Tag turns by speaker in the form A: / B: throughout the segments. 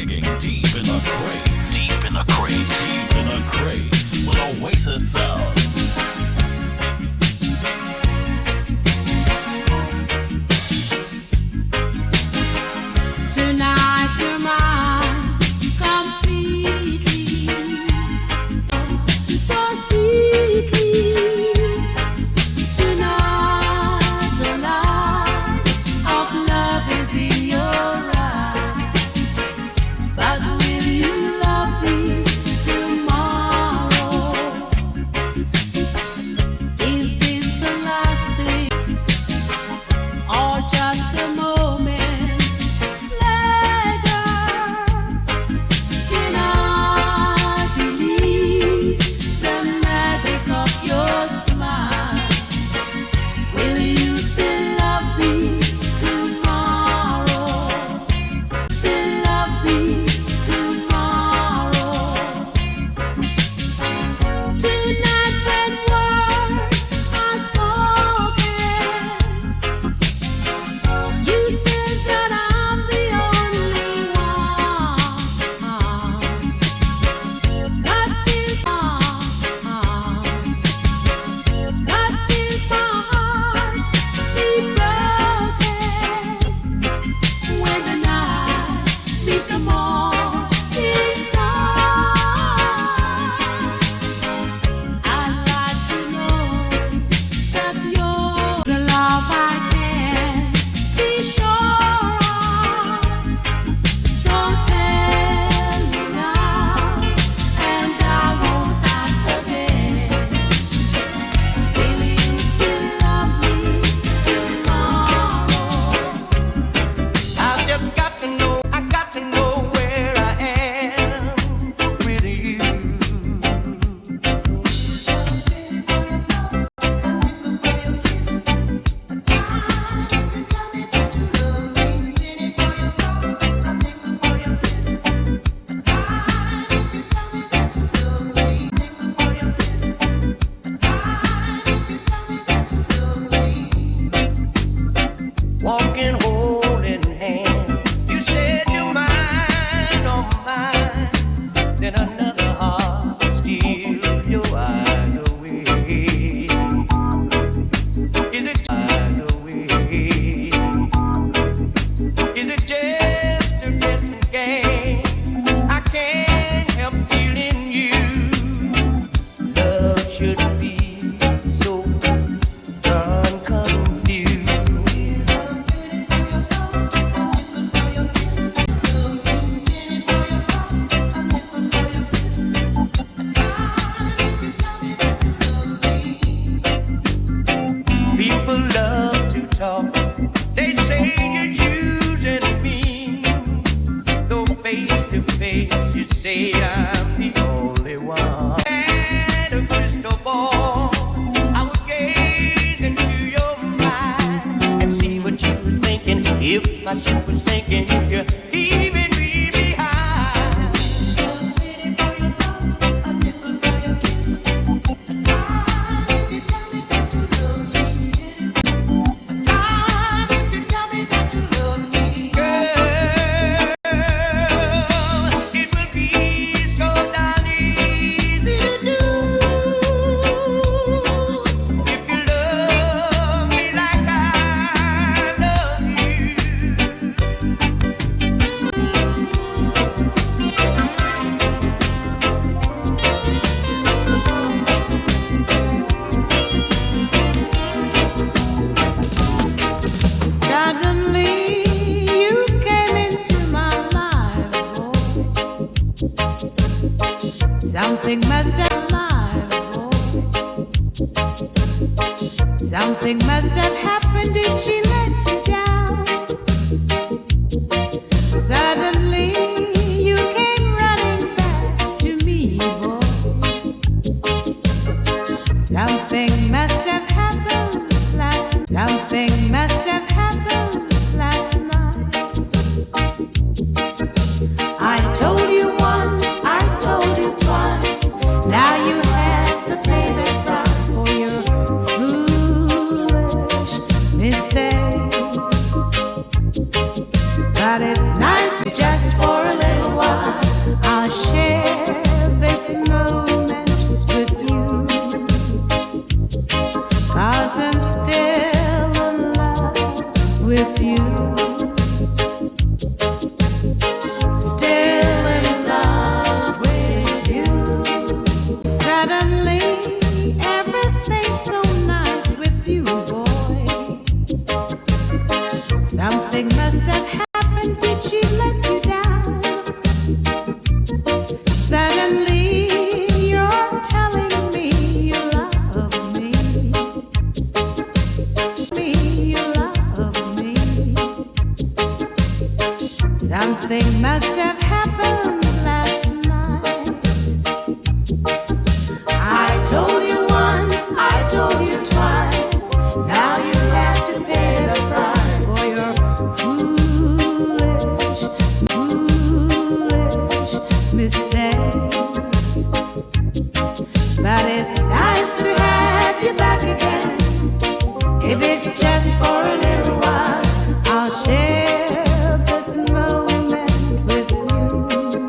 A: digging deep in the crates. Deep in the crates. Deep in the crates. With Oasis Sounds.
B: Tonight you're mine completely, so sweetly. Tonight the light of love is in your eyes. But will you love me tomorrow? Is this a lasting or just a moment?
C: Walking holding hand, you said you're mine, oh mine. Then another heart steals your eyes away. Is it eyes away? Is it just a guessing game? I can't help feeling you. Love shouldn't be so darn confused. People love to talk. They say you're using me. Though face to face, you say I'm the only one. And a crystal ball, I would gaze into your mind and see what you was thinking. If my ship was sinking, you're leaving me behind.
B: Something must have lied, something must have happened. Did she let you down? Suddenly you came running back to me, boy. Something must have happened last night. Something must have happened last night. I told you once, I told you twice. Now you have to pay that price for your foolish mistake. But it's nice just for a little must have happened? Did she let you down? Suddenly you're telling me you love me. You love me. Something must have happened last night. I told you once, I told you twice. Now you have to pay the price for your foolish, foolish mistake. But it's nice to have you back again. If it's just for a little while, I'll share this moment with you.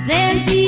B: then